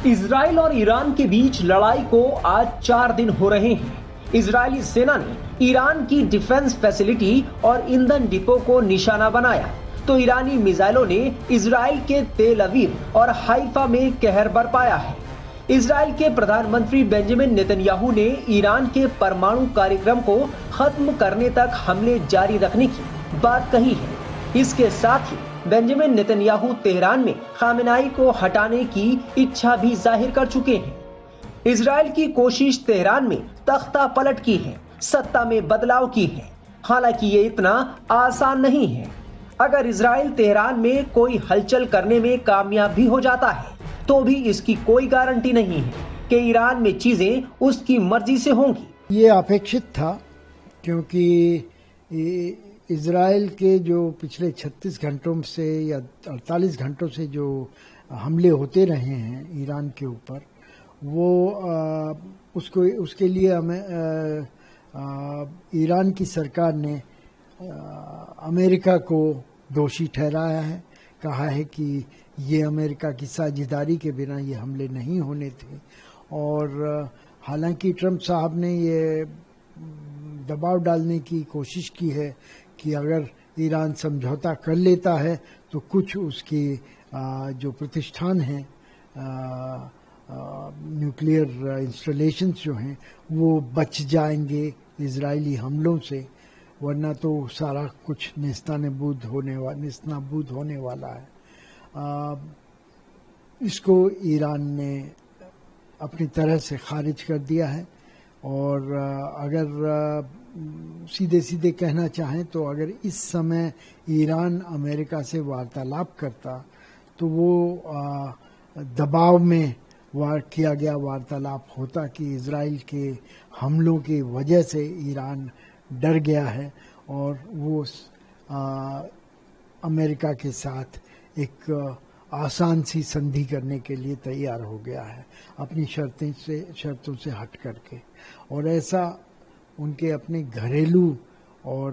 Israel और Iran के बीच लड़ाई को आज 4 दिन हो रहे हैं। इजरायली सेना ने ईरान की डिफेंस फैसिलिटी और ईंधन डिपो को निशाना बनाया, तो ईरानी मिसाइलों ने इजराइल के तेल अवीव और हाइफा में कहर बरपाया है। इजराइल के प्रधानमंत्री बेंजामिन नेतन्याहू ने ईरान के परमाणु कार्यक्रम को खत्म करने तक हमले जारी रखने की बात कही है। इसके साथ ही बेंजामिन नेतन्याहू तेहरान में खामेनेई को हटाने की इच्छा भी जाहिर कर चुके हैं। इजराइल की कोशिश तेहरान में तख्ता पलट की है, सत्ता में बदलाव की है। हालांकि ये इतना आसान नहीं है। अगर इजराइल तेहरान में कोई हलचल करने में कामयाब भी हो जाता है, तो भी इसकी कोई गारंटी नहीं है कि ईरान में चीजें उसकी मर्जी से होंगी। ये अपेक्षित था, क्योंकि इजराइल के जो पिछले 36 घंटों से या 48 घंटों से जो हमले होते रहे हैं ईरान के ऊपर, वो उसके लिए हमें ईरान की सरकार ने अमेरिका को दोषी ठहराया है। कहा है कि ये अमेरिका की साझेदारी के बिना ये हमले नहीं होने थे। और हालांकि ट्रंप साहब ने ये दबाव डालने की कोशिश की है कि अगर ईरान समझौता कर लेता है तो कुछ उसके जो प्रतिष्ठान हैं, न्यूक्लियर इंस्टॉलेशंस जो हैं, वो बच जाएंगे इजरायली हमलों से, वरना तो सारा कुछ नेस्तनाबूद होने वाला है। इसको ईरान ने अपनी तरह से खारिज कर दिया है। और अगर सीधे सीधे कहना चाहें तो अगर इस समय ईरान अमेरिका से वार्तालाप करता तो वो दबाव में किया गया वार्तालाप होता कि इजराइल के हमलों की वजह से ईरान डर गया है और वो अमेरिका के साथ एक आसान सी संधि करने के लिए तैयार हो गया है, अपनी शर्तों से हट करके। और ऐसा उनके अपने घरेलू और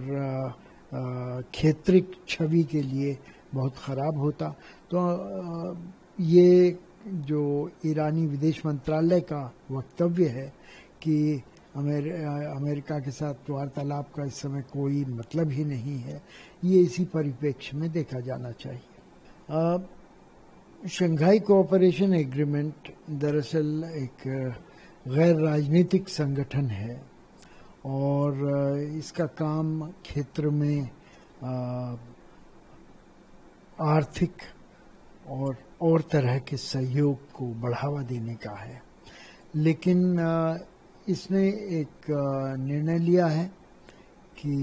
क्षेत्रीय छवि के लिए बहुत खराब होता। तो ये जो ईरानी विदेश मंत्रालय का वक्तव्य है कि अमेरिका के साथ वार्तालाप का इस समय कोई मतलब ही नहीं है, ये इसी परिप्रेक्ष्य में देखा जाना चाहिए। शंघाई कोऑपरेशन एग्रीमेंट दरअसल एक गैर राजनीतिक संगठन है और इसका काम क्षेत्र में आर्थिक और तरह के सहयोग को बढ़ावा देने का है। लेकिन इसने एक निर्णय लिया है कि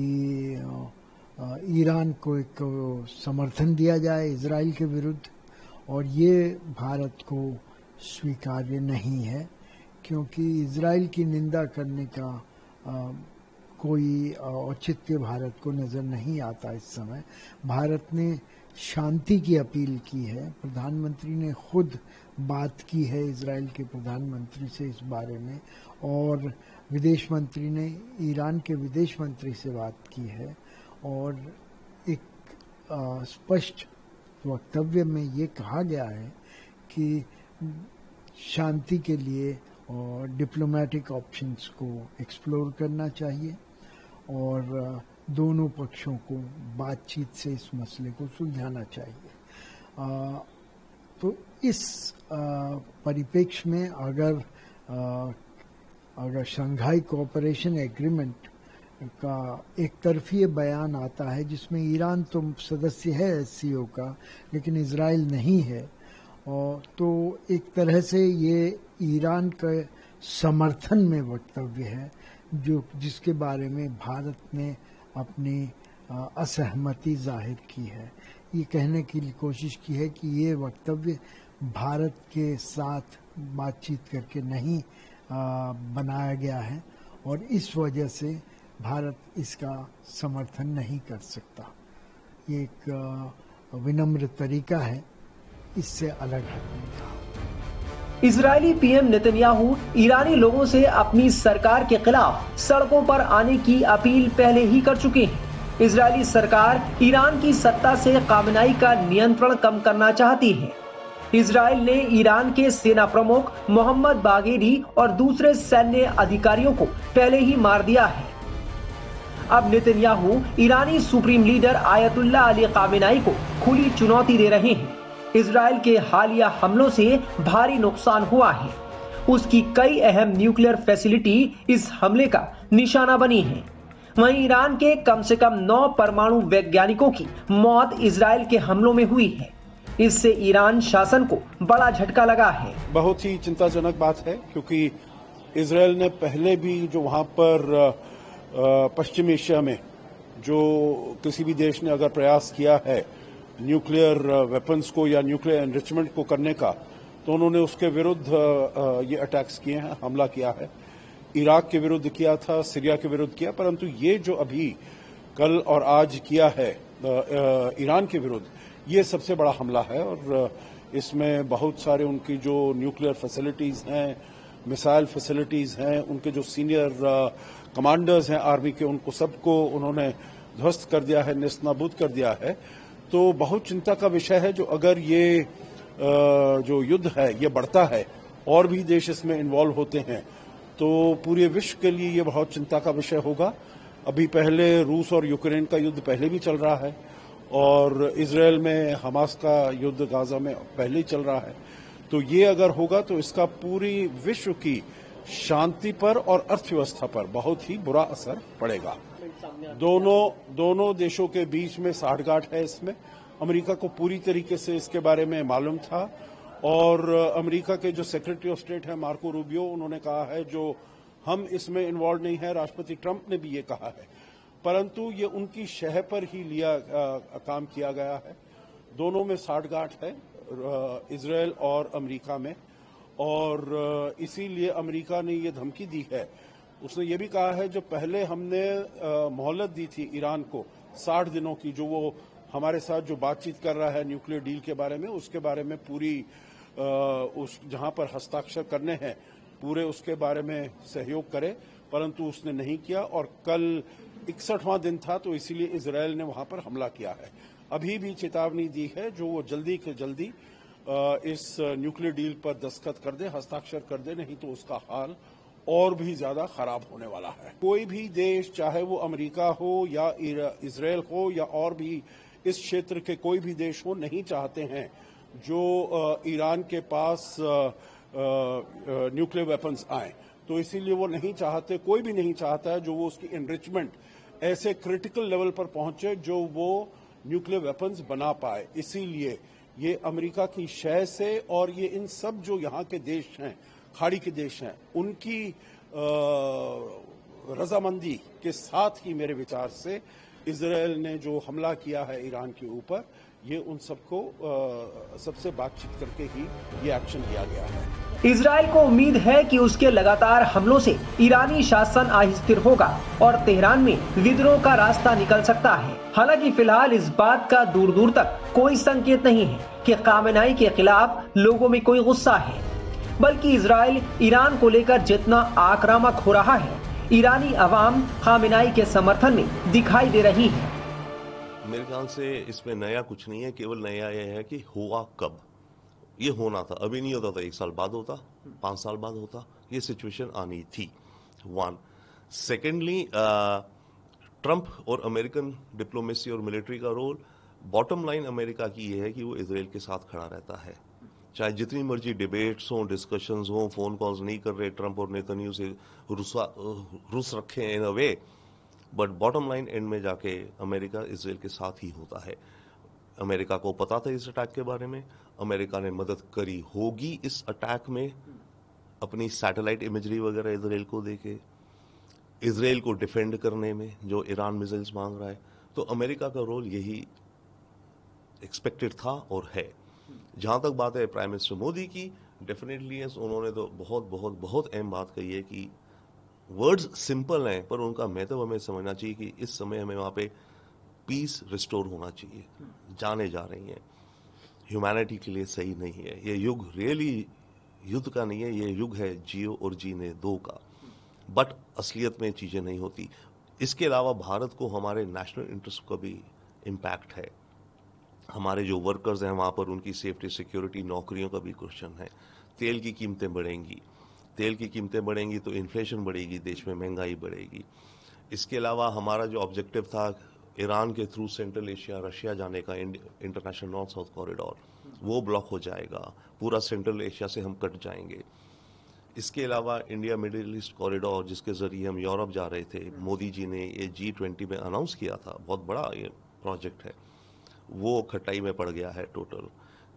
ईरान को एक समर्थन दिया जाए इजराइल के विरुद्ध, और ये भारत को स्वीकार्य नहीं है, क्योंकि इजराइल की निंदा करने का कोई औचित्य भारत को नज़र नहीं आता। इस समय भारत ने शांति की अपील की है, प्रधानमंत्री ने खुद बात की है इजराइल के प्रधानमंत्री से इस बारे में, और विदेश मंत्री ने ईरान के विदेश मंत्री से बात की है। और एक स्पष्ट वक्तव्य में ये कहा गया है कि शांति के लिए और डिप्लोमेटिक ऑप्शंस को एक्सप्लोर करना चाहिए और दोनों पक्षों को बातचीत से इस मसले को सुलझाना चाहिए। तो इस परिप्रेक्ष्य में अगर शंघाई कोऑपरेशन एग्रीमेंट का एक तरफी बयान आता है जिसमें ईरान तो सदस्य है एससीओ का लेकिन इजराइल नहीं है, और तो एक तरह से ये ईरान के समर्थन में वक्तव्य है जिसके बारे में भारत ने अपनी असहमति जाहिर की है। ये कहने की कोशिश की है कि ये वक्तव्य भारत के साथ बातचीत करके नहीं बनाया गया है और इस वजह से भारत इसका समर्थन नहीं कर सकता। ये एक विनम्र तरीका है इससे अलग हटने का। इजरायली पीएम नेतन्याहू ईरानी लोगों से अपनी सरकार के खिलाफ सड़कों पर आने की अपील पहले ही कर चुके हैं। इजरायली सरकार ईरान की सत्ता से खामेनेई का नियंत्रण कम करना चाहती है। इजराइल ने ईरान के सेना प्रमुख मोहम्मद बागेरी और दूसरे सैन्य अधिकारियों को पहले ही मार दिया है। अब नेतन्याहू ईरानी supreme leader Ayatollah Ali Khamenei को खुली चुनौती दे रहे हैं। इजराइल के हालिया हमलों से भारी नुकसान हुआ है। उसकी कई अहम न्यूक्लियर फैसिलिटी इस हमले का निशाना बनी है। वहीं ईरान के कम से कम 9 परमाणु वैज्ञानिकों की मौत इजराइल के हमलों में हुई है। इससे ईरान शासन को बड़ा झटका लगा है। बहुत ही चिंताजनक बात है, क्योंकि इजराइल ने पहले भी जो वहां पर पश्चिम एशिया में जो किसी भी देश ने अगर प्रयास किया है न्यूक्लियर वेपन्स को या न्यूक्लियर एनरिचमेंट को करने का, तो उन्होंने उसके विरुद्ध ये अटैक्स किए हैं, हमला किया है। इराक के विरुद्ध किया था, सीरिया के विरुद्ध किया, परंतु ये जो अभी कल और आज किया है ईरान के विरुद्ध, ये सबसे बड़ा हमला है। और इसमें बहुत सारे उनकी जो न्यूक्लियर फैसिलिटीज हैं, मिसाइल फैसिलिटीज हैं, उनके जो सीनियर कमांडर्स हैं आर्मी के, उनको सबको उन्होंने ध्वस्त कर दिया है, नेस्तनाबूद कर दिया है। तो बहुत चिंता का विषय है। जो अगर ये जो युद्ध है ये बढ़ता है और भी देश इसमें इन्वॉल्व होते हैं, तो पूरे विश्व के लिए ये बहुत चिंता का विषय होगा। अभी पहले रूस और यूक्रेन का युद्ध पहले भी चल रहा है, और इजराइल में हमास का युद्ध गाजा में पहले ही चल रहा है। तो ये अगर होगा तो इसका पूरी विश्व की शांति पर और अर्थव्यवस्था पर बहुत ही बुरा असर पड़ेगा। दोनों देशों के बीच में साठगांठ है। इसमें अमेरिका को पूरी तरीके से इसके बारे में मालूम था, और अमेरिका के जो सेक्रेटरी ऑफ स्टेट है मार्को रूबियो, उन्होंने कहा है जो हम इसमें इन्वॉल्व नहीं है। राष्ट्रपति ट्रंप ने भी ये कहा है, परंतु ये उनकी शह पर ही काम किया गया है। दोनों में साठगांठ है, इजराइल और अमेरिका में, और इसीलिए अमेरिका ने ये धमकी दी है। उसने ये भी कहा है जो पहले हमने मोहलत दी थी ईरान को 60 दिनों की, जो वो हमारे साथ जो बातचीत कर रहा है न्यूक्लियर डील के बारे में, उसके बारे में पूरी उस जहां पर हस्ताक्षर करने हैं पूरे उसके बारे में सहयोग करे, परंतु उसने नहीं किया। और कल 61वां दिन था, तो इसीलिए इजराइल ने वहां पर हमला किया है। अभी भी चेतावनी दी है जो वो जल्दी से जल्दी इस न्यूक्लियर डील पर दस्तखत कर दे, हस्ताक्षर कर दे, नहीं तो उसका हाल और भी ज्यादा खराब होने वाला है। कोई भी देश, चाहे वो अमेरिका हो या इजराइल हो या और भी इस क्षेत्र के कोई भी देश हो, नहीं चाहते हैं जो ईरान के पास न्यूक्लियर वेपन्स आए। तो इसीलिए वो नहीं चाहते, कोई भी नहीं चाहता है जो वो उसकी एनरिचमेंट ऐसे क्रिटिकल लेवल पर पहुंचे जो वो न्यूक्लियर वेपन्स बना पाए। इसीलिए ये अमेरिका की शय से और ये इन सब जो यहाँ के देश हैं, खाड़ी के देश हैं, उनकी रजामंदी के साथ ही मेरे विचार से इजराइल ने जो हमला किया है ईरान के ऊपर, ये उन सबको सबसे बातचीत करके ही ये एक्शन लिया गया है। इजराइल को उम्मीद है कि उसके लगातार हमलों से ईरानी शासन अस्थिर होगा और तेहरान में विद्रोह का रास्ता निकल सकता है। हालांकि फिलहाल इस बात का दूर दूर तक कोई संकेत नहीं है कि खामेनेई के खिलाफ लोगों में कोई गुस्सा है, बल्कि इजराइल ईरान को लेकर जितना आक्रामक हो रहा है, ईरानी अवाम खामेनेई के समर्थन में दिखाई दे रही है। मेरे ख्याल से इसमें नया कुछ नहीं है, केवल नया यह है कि हुआ कब। ये होना था, अभी नहीं होता था, 1 साल बाद होता, 5 साल बाद होता, ये सिचुएशन आनी थी। 1 सेकेंडली, ट्रंप और अमेरिकन डिप्लोमेसी और मिलिट्री का रोल, बॉटम लाइन अमेरिका की ये है कि वो इजराइल के साथ खड़ा रहता है। चाहे जितनी मर्जी डिबेट्स हों, डिस्कशंस हों, फोन कॉल्स नहीं कर रहे ट्रंप और नेतन्याहू से रुस रखे इन अ वे, बट बॉटम लाइन एंड में जाके अमेरिका इजराइल के साथ ही होता है। अमेरिका को पता था इस अटैक के बारे में, अमेरिका ने मदद करी होगी इस अटैक में, अपनी सैटेलाइट इमेजरी वगैरह इजराइल को देके, इजराइल को डिफेंड करने में जो ईरान मिसाइल्स मांग रहा है। तो अमेरिका का रोल यही एक्सपेक्टेड था और है। जहां तक बात है प्राइम मिनिस्टर मोदी की, डेफिनेटली उन्होंने तो बहुत बहुत बहुत अहम बात कही है कि वर्ड्स सिंपल हैं, पर उनका महत्व हमें समझना चाहिए कि इस समय हमें वहां पे पीस रिस्टोर होना चाहिए। जाने जा रही हैं, ह्यूमैनिटी के लिए सही नहीं है ये युग, रियली युद्ध का नहीं है, ये युग है जियो और जीने दो का। बट असलियत में चीजें नहीं होती। इसके अलावा भारत को हमारे नेशनल इंटरेस्ट का भी इम्पैक्ट है। हमारे जो वर्कर्स हैं वहाँ पर उनकी सेफ्टी सिक्योरिटी, नौकरियों का भी क्वेश्चन है। तेल की कीमतें बढ़ेंगी, तेल की कीमतें बढ़ेंगी तो इन्फ्लेशन बढ़ेगी, देश में महंगाई बढ़ेगी। इसके अलावा हमारा जो ऑब्जेक्टिव था ईरान के थ्रू सेंट्रल एशिया, रशिया जाने का, इंटरनेशनल नॉर्थ साउथ कॉरिडोर, वो ब्लॉक हो जाएगा। पूरा सेंट्रल एशिया से हम कट जाएंगे। इसके अलावा इंडिया मिडिल ईस्ट कॉरिडोर, जिसके जरिए हम यूरोप जा रहे थे, मोदी जी ने ये G20 में अनाउंस किया था, बहुत बड़ा ये प्रोजेक्ट है, वो खटाई में पड़ गया है टोटल।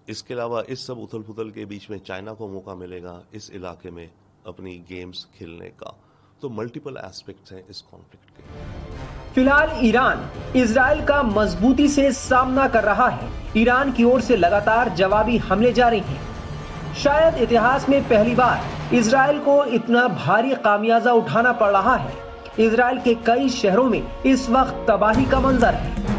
इसके अलावा इस सब उथल पुथल के बीच में चाइना को मौका मिलेगा इस इलाके में अपनी गेम्स खेलने का। तो मल्टीपल एस्पेक्ट्स हैं इस कॉन्फ्लिक्ट के। फिलहाल ईरान इजराइल का मजबूती से सामना कर रहा है। ईरान की ओर से लगातार जवाबी हमले जारी हैं। शायद इतिहास में पहली बार इजराइल को इतना भारी खामियाजा उठाना पड़ रहा है। इजराइल के कई शहरों में इस वक्त तबाही का मंजर है।